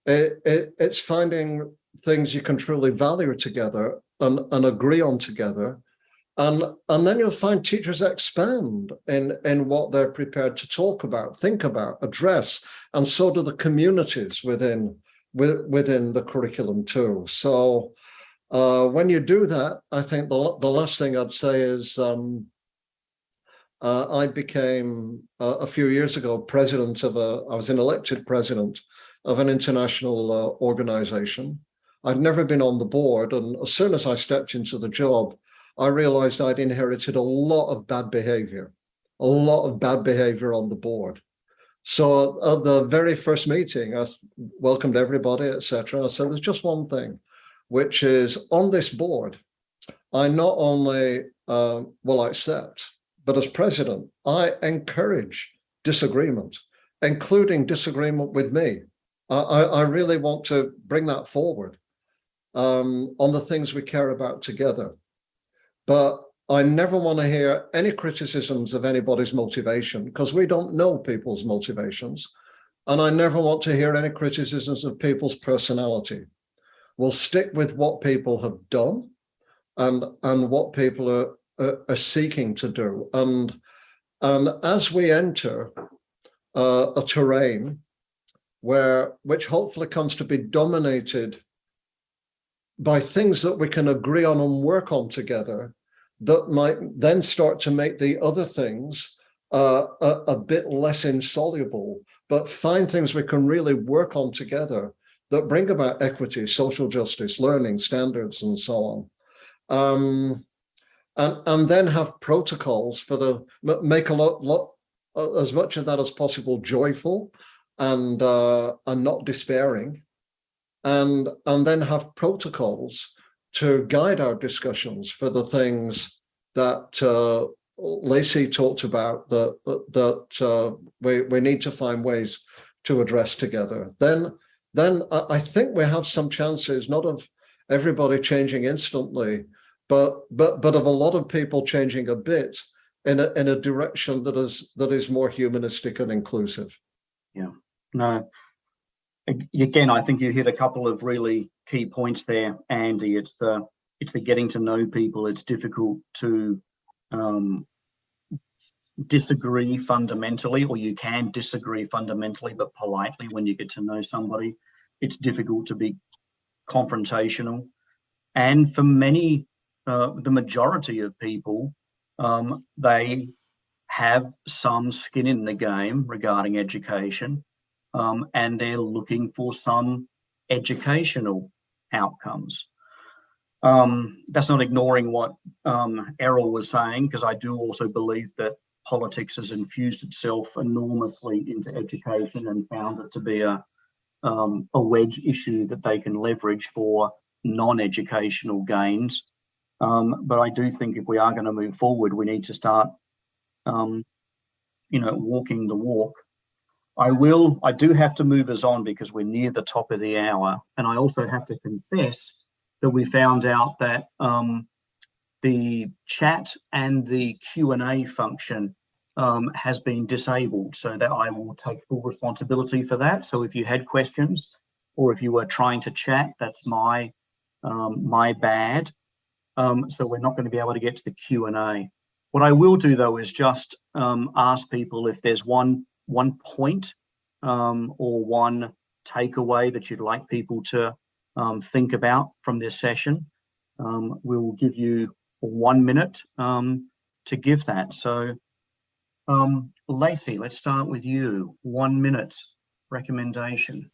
It's finding things you can truly value together and agree on together. And then you'll find teachers expand in what they're prepared to talk about, think about, address, and so do the communities within the curriculum too. So when you do that, I think the last thing I'd say is I became a few years ago president of I was an elected president of an international organization. I'd never been on the board, and as soon as I stepped into the job, I realized I'd inherited a lot of bad behavior on the board. So at the very first meeting, I welcomed everybody, etc. I said, there's just one thing, which is on this board, I not only will accept, but as president, I encourage disagreement, including disagreement with me. I really want to bring that forward on the things we care about together. But I never want to hear any criticisms of anybody's motivation, because we don't know people's motivations. And I never want to hear any criticisms of people's personality. We'll stick with what people have done and what people are seeking to do. And as we enter a terrain which hopefully comes to be dominated by things that we can agree on and work on together, that might then start to make the other things a bit less insoluble, but find things we can really work on together that bring about equity, social justice, learning standards, and so on. And then have protocols for make a lot as much of that as possible joyful and not despairing, and then have protocols to guide our discussions for the things that Lacee talked about, that we need to find ways to address together. Then I think we have some chances, not of everybody changing instantly, but of a lot of people changing a bit in a direction that is more humanistic and inclusive. Yeah, no. Again, I think you hit a couple of really key points there, Andy. It's the getting to know people. It's difficult to disagree fundamentally, or you can disagree fundamentally, but politely when you get to know somebody. It's difficult to be confrontational. And for many, the majority of people, they have some skin in the game regarding education, and they're looking for some educational outcomes. That's not ignoring what Errol was saying, because I do also believe that politics has infused itself enormously into education and found it to be a wedge issue that they can leverage for non-educational gains. But I do think if we are going to move forward, we need to start, walking the walk. I do have to move us on because we're near the top of the hour. And I also have to confess that we found out that the chat and the Q&A function has been disabled, so that I will take full responsibility for that. So if you had questions or if you were trying to chat, that's my bad. So we're not going to be able to get to the Q&A. What I will do, though, is just ask people if there's one point or one takeaway that you'd like people to think about from this session. We'll give you 1 minute to give that. So, Lacee, let's start with you. 1 minute recommendation.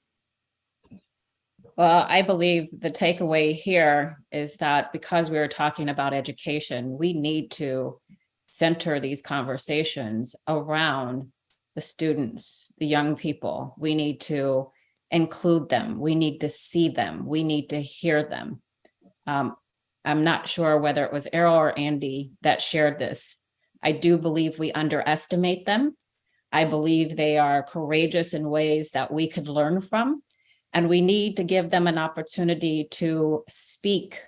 Well, I believe the takeaway here is that because we are talking about education, we need to center these conversations around the students, the young people. We need to include them. We need to see them. We need to hear them. I'm not sure whether it was Errol or Andy that shared this. I do believe we underestimate them. I believe they are courageous in ways that we could learn from. And we need to give them an opportunity to speak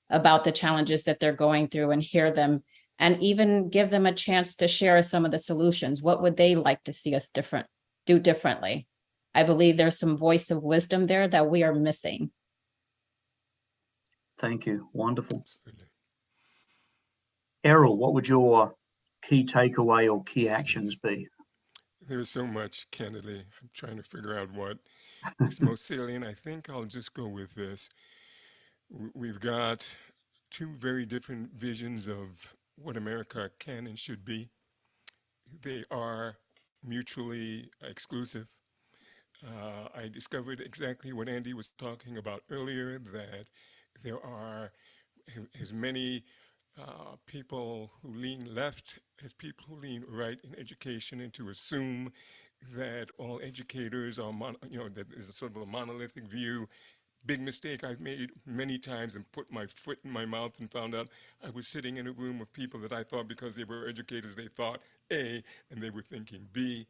about the challenges that they're going through and hear them, and even give them a chance to share some of the solutions. What would they like to see us do differently? I believe there's some voice of wisdom there that we are missing. Thank you. Wonderful. Absolutely. Errol, what would your key takeaway or key actions be? There's so much, candidly. I'm trying to figure out what is most salient. I think I'll just go with this. We've got two very different visions of what America can and should be. They are mutually exclusive. I discovered exactly what Andy was talking about earlier, that there are as many people who lean left as people who lean right in education, and to assume that all educators are, that is a sort of a monolithic view. Big mistake I've made many times, and put my foot in my mouth and found out I was sitting in a room with people that I thought because they were educators, they thought A and they were thinking B.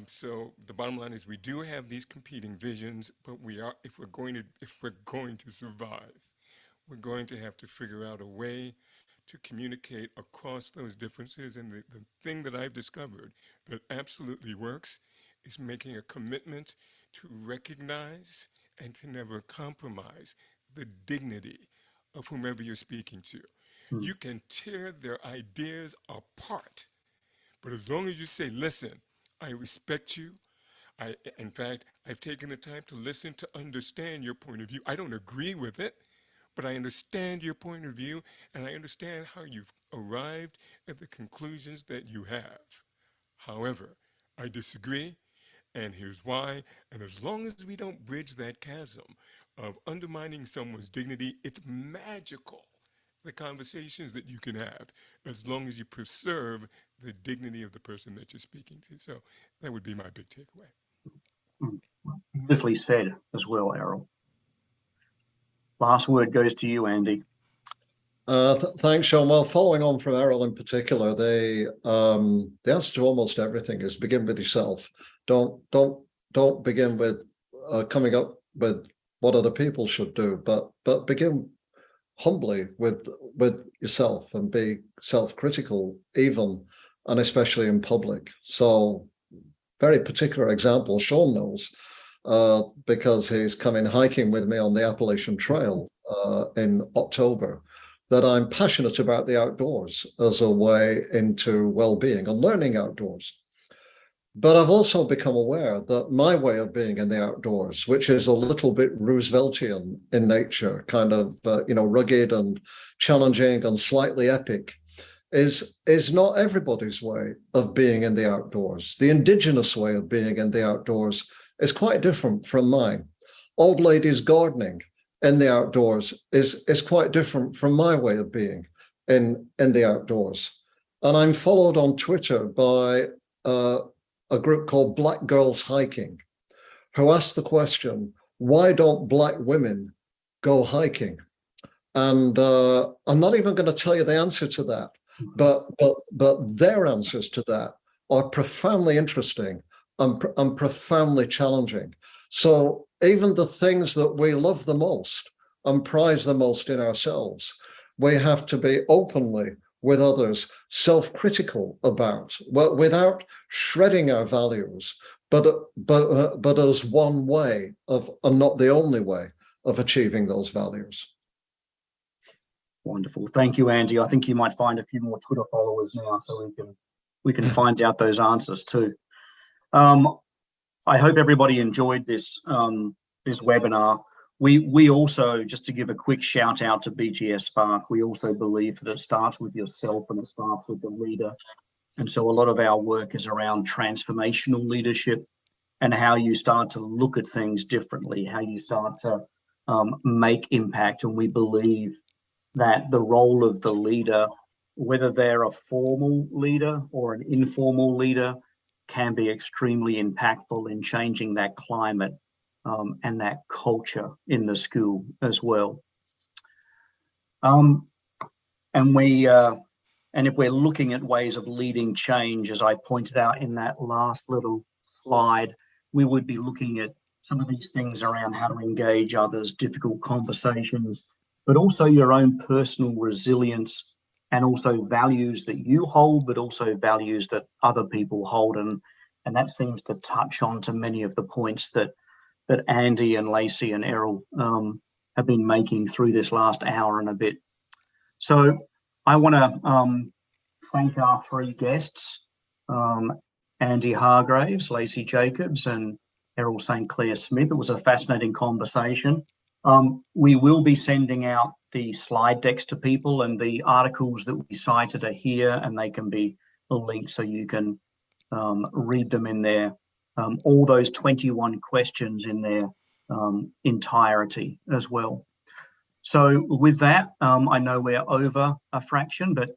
So the bottom line is we do have these competing visions, but if we're going to survive, we're going to have to figure out a way to communicate across those differences. And the thing that I've discovered that absolutely works is making a commitment to recognize and to never compromise the dignity of whomever you're speaking to. You can tear their ideas apart, but as long as you say, listen, I respect you, In fact, I've taken the time to listen to understand your point of view. I don't agree with it, but I understand your point of view, and I understand how you've arrived at the conclusions that you have. However, I disagree, and here's why. And as long as we don't bridge that chasm of undermining someone's dignity, it's magical, the conversations that you can have, as long as you preserve the dignity of the person that you're speaking to. So that would be my big takeaway. Beautifully said as well, Errol. Last word goes to you, Andy. Thanks, Sean. Well, following on from Errol in particular, the answer to almost everything is begin with yourself. Don't begin with coming up with what other people should do, but begin humbly with yourself and be self-critical, even and especially in public. So, very particular example, Sean knows, because he's coming hiking with me on the Appalachian Trail in October, that I'm passionate about the outdoors as a way into well-being and learning outdoors. But I've also become aware that my way of being in the outdoors, which is a little bit Rooseveltian in nature, kind of rugged and challenging and slightly epic, is not everybody's way of being in the outdoors. The indigenous way of being in the outdoors is quite different from mine. Old ladies gardening in the outdoors is quite different from my way of being in the outdoors. And I'm followed on Twitter by a group called Black Girls Hiking, who asked the question, why don't Black women go hiking? And I'm not even going to tell you the answer to that, but their answers to that are profoundly interesting and profoundly challenging. So even the things that we love the most and prize the most in ourselves, we have to be openly with others self-critical about, well, without shredding our values, but as one way of, and not the only way of achieving those values. Wonderful. Thank you, Andy. I think you might find a few more Twitter followers now, so we can find out those answers too. I hope everybody enjoyed this this webinar. We also, just to give a quick shout out to BGS Spark, we also believe that it starts with yourself and it starts with the leader. And so a lot of our work is around transformational leadership and how you start to look at things differently, how you start to make impact. And we believe that the role of the leader, whether they're a formal leader or an informal leader, can be extremely impactful in changing that climate and that culture in the school as well. And if we're looking at ways of leading change, as I pointed out in that last little slide, we would be looking at some of these things around how to engage others, difficult conversations, but also your own personal resilience and also values that you hold, but also values that other people hold. And that seems to touch on to many of the points that Andy and Lacee and Errol have been making through this last hour and a bit. So I want to thank our three guests, Andy Hargreaves, Lacee Jacobs, and Errol St. Clair Smith. It was a fascinating conversation. We will be sending out the slide decks to people, and the articles that we cited are here, and they can be linked so you can read them in there. All those 21 questions in their entirety as well. So with that, I know we're over a fraction, but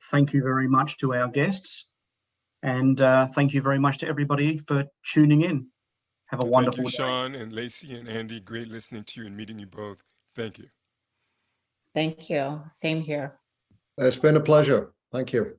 thank you very much to our guests. And thank you very much to everybody for tuning in. Have a wonderful day. Thank you, Sean and Lacee and Andy. Great listening to you and meeting you both. Thank you. Thank you. Same here. It's been a pleasure. Thank you.